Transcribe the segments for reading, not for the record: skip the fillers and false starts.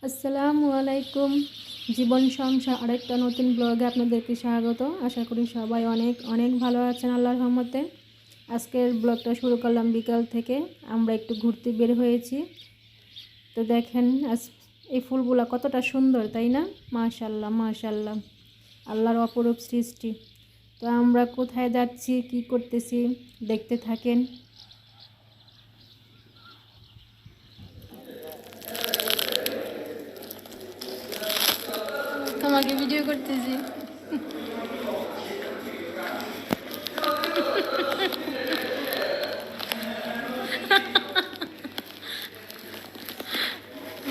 আসসালামু আলাইকুম। জীবন সংসার আরেকটা নতুন ব্লগে আপনাদেরকে স্বাগত। আশা করি সবাই অনেক অনেক ভালো আছেন আল্লাহর রহমতে। আজকের ব্লগটা শুরু করলাম বিকাল থেকে। আমরা একটু ঘুরতে বের হয়েছি। তো দেখেন এই ফুলগুলো কতটা সুন্দর, তাই না? মাশাআল্লাহ মাশাআল্লাহ, আল্লাহর অপরূপ সৃষ্টি। তো আমরা কোথায় যাচ্ছি, কি করতেছি দেখতে থাকেন। তোমাকে ভিডিও করতেছি।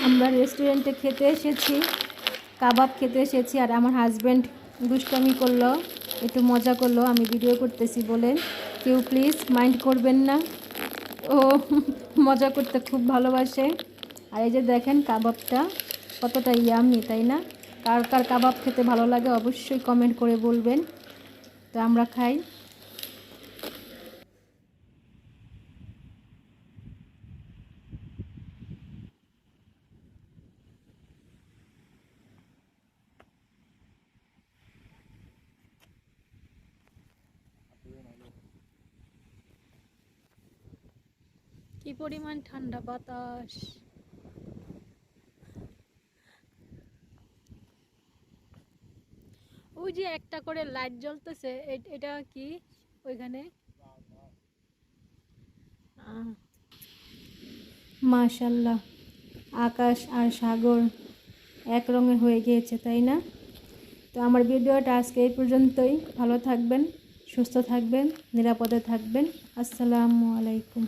আমরা রেস্টুরেন্টে খেতে এসেছি, কাবাব খেতে এসেছি। আর আমার হাজব্যান্ড দুষ্টামি করলো, একটু মজা করলো আমি ভিডিও করতেছি বলে। কেউ প্লিজ মাইন্ড করবেন না, ও মজা করতে খুব ভালোবাসে। আর এই যে দেখেন কাবাবটা কতটা ইয়ামি, তাই না? কার কার কাবাব খেতে ভালো লাগে অবশ্যই কমেন্ট করে বলবেন। তো আমরা খাই। কি পরিমাণ ঠান্ডা বাতাস! ওই যে একটা করে লাইট জ্বলতেছে, এটা কি ওইখানে? মাশাল্লাহ, আকাশ আর সাগর এক রঙের হয়ে গিয়েছে, তাই না? তো আমার ভিডিওটা আজকে এই পর্যন্তই। ভালো থাকবেন, সুস্থ থাকবেন, নিরাপদে থাকবেন। আসসালামু আলাইকুম।